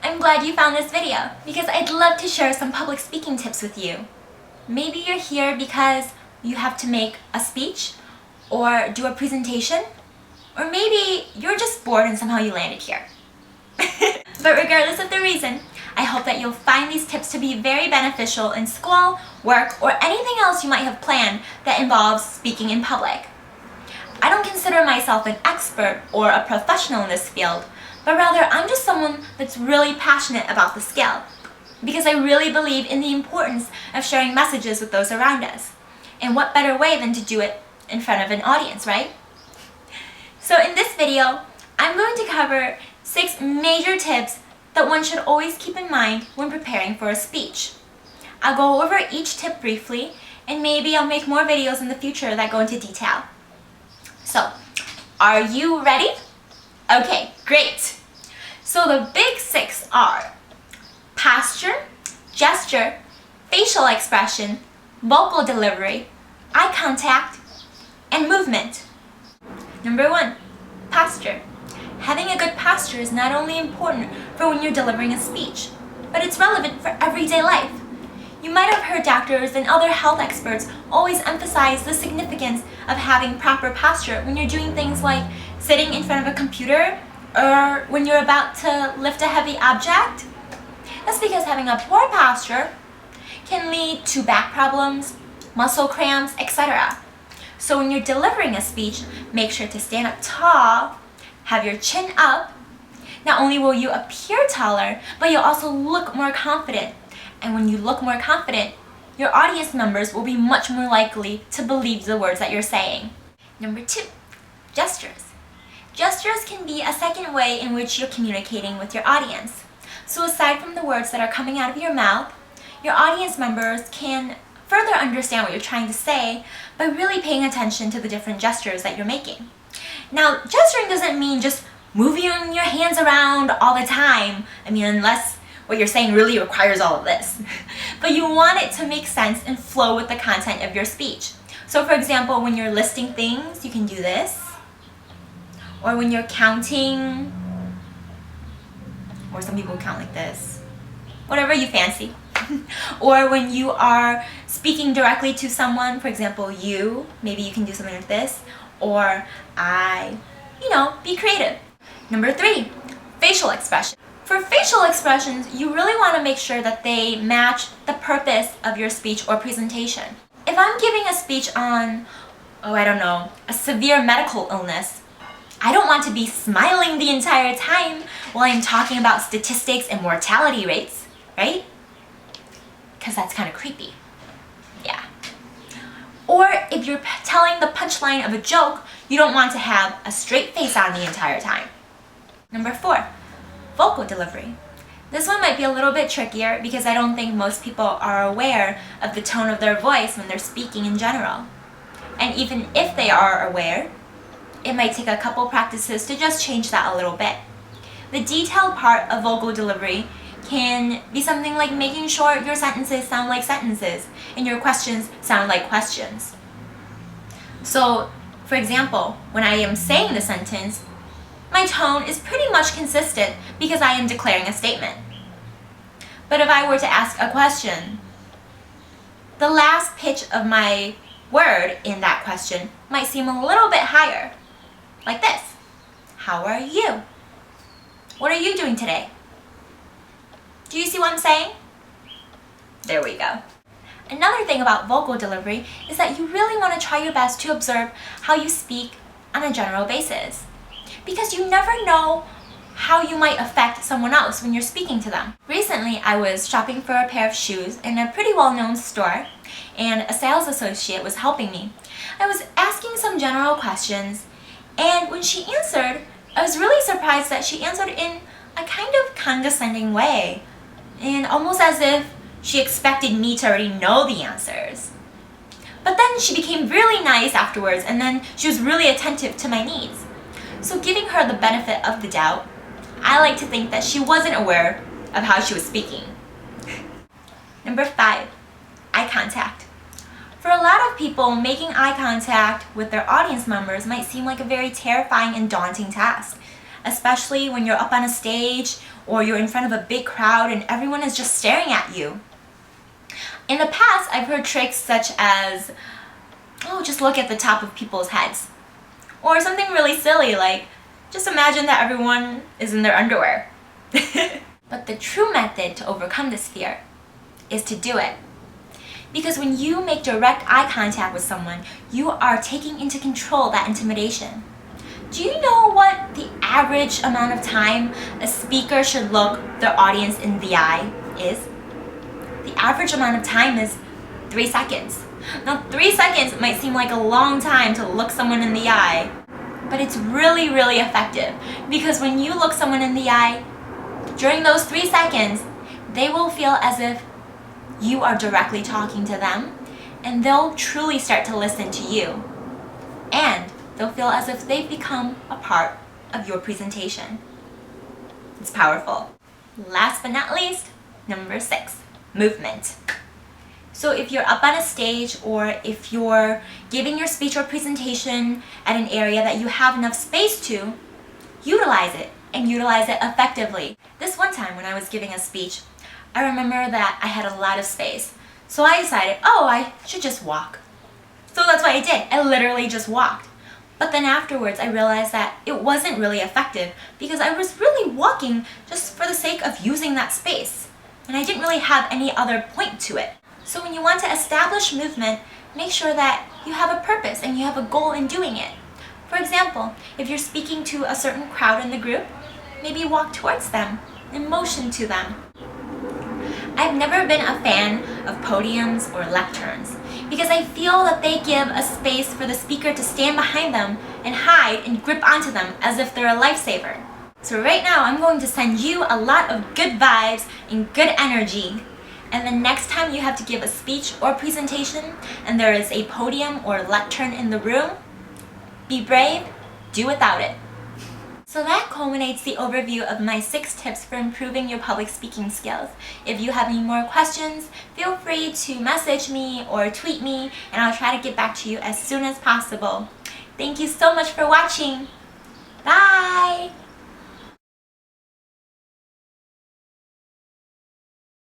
I'm glad you found this video because I'd love to share some public speaking tips with you. Maybe you're here because you have to make a speech or do a presentation, or maybe you're just bored and somehow you landed here. But regardless of the reason, I hope that you'll find these tips to be very beneficial in school, work, or anything else you might have planned that involves speaking in public. I don't consider myself an expert or a professional in this field, but rather I'm just someone that's really passionate about the skill, because I really believe in the importance of sharing messages with those around us. And what better way than to do it in front of an audience, right? So in this video, I'm going to cover 6 major tips that one should always keep in mind when preparing for a speech. I'll go over each tip briefly, and maybe I'll make more videos in the future that go into detail. So, are you ready? Okay, great! So the big 6 are posture, gesture, facial expression, vocal delivery, eye contact, and movement. Number 1, posture. Having a good posture is not only important for when you're delivering a speech, but it's relevant for everyday life. You might have heard doctors and other health experts always emphasize the significance of having proper posture when you're doing things like sitting in front of a computer or when you're about to lift a heavy object. That's because having a poor posture can lead to back problems, muscle cramps, etc. So when you're delivering a speech, make sure to stand up tall, have your chin up. Not only will you appear taller, but you'll also look more confident. And when you look more confident, your audience members will be much more likely to believe the words that you're saying. Number 2, gestures. Gestures can be a second way in which you're communicating with your audience. So aside from the words that are coming out of your mouth, your audience members can further understand what you're trying to say by really paying attention to the different gestures that you're making. Now, gesturing doesn't mean just moving your hands around all the time. Unless what you're saying really requires all of this. But you want it to make sense and flow with the content of your speech. So for example, when you're listing things, you can do this. Or when you're counting, or some people count like this. Whatever you fancy. Or when you are speaking directly to someone, for example, maybe you can do something like this. Or I, be creative. Number 3, facial expression. For facial expressions, you really want to make sure that they match the purpose of your speech or presentation. If I'm giving a speech on, a severe medical illness, I don't want to be smiling the entire time while I'm talking about statistics and mortality rates, right? Because that's kind of creepy. Yeah. Or if you're telling the punchline of a joke, you don't want to have a straight face on the entire time. Number 4, vocal delivery. This one might be a little bit trickier because I don't think most people are aware of the tone of their voice when they're speaking in general. And even if they are aware, it might take a couple practices to just change that a little bit. The detailed part of vocal delivery can be something like making sure your sentences sound like sentences and your questions sound like questions. So, for example, when I am saying the sentence, my tone is pretty much consistent because I am declaring a statement. But if I were to ask a question, the last pitch of my word in that question might seem a little bit higher. Like this. How are you? What are you doing today? Do you see what I'm saying? There we go. Another thing about vocal delivery is that you really want to try your best to observe how you speak on a general basis. Because you never know how you might affect someone else when you're speaking to them. Recently, I was shopping for a pair of shoes in a pretty well-known store, and a sales associate was helping me. I was asking some general questions, and when she answered, I was really surprised that she answered in a kind of condescending way, and almost as if she expected me to already know the answers. But then she became really nice afterwards, and then she was really attentive to my needs. So giving her the benefit of the doubt, I like to think that she wasn't aware of how she was speaking. Number 5, eye contact. For a lot of people, making eye contact with their audience members might seem like a very terrifying and daunting task. especially when you're up on a stage or you're in front of a big crowd and everyone is just staring at you. In the past, I've heard tricks such as, oh, just look at the top of people's heads. Or something really silly like, just imagine that everyone is in their underwear. But the true method to overcome this fear is to do it. Because when you make direct eye contact with someone, you are taking into control that intimidation. Do you know what the average amount of time a speaker should look their audience in the eye is? The average amount of time is 3 seconds. Now 3 seconds might seem like a long time to look someone in the eye, but it's really, really effective because when you look someone in the eye, during those 3 seconds, they will feel as if you are directly talking to them and they'll truly start to listen to you. And they'll feel as if they've become a part of your presentation. It's powerful. Last but not least, number 6, movement. So if you're up on a stage or if you're giving your speech or presentation at an area that you have enough space to, utilize it and utilize it effectively. This one time when I was giving a speech, I remember that I had a lot of space. So I decided, oh, I should just walk. So that's what I did. I literally just walked. But then afterwards I realized that it wasn't really effective because I was really walking just for the sake of using that space. And I didn't really have any other point to it. So when you want to establish movement, make sure that you have a purpose and you have a goal in doing it. For example, if you're speaking to a certain crowd in the group, maybe walk towards them and motion to them. I've never been a fan of podiums or lecterns because I feel that they give a space for the speaker to stand behind them and hide and grip onto them as if they're a lifesaver. So right now I'm going to send you a lot of good vibes and good energy. And the next time you have to give a speech or presentation and there is a podium or lectern in the room, be brave, do without it. So that culminates the overview of my 6 tips for improving your public speaking skills. If you have any more questions, feel free to message me or tweet me and I'll try to get back to you as soon as possible. Thank you so much for watching. Bye!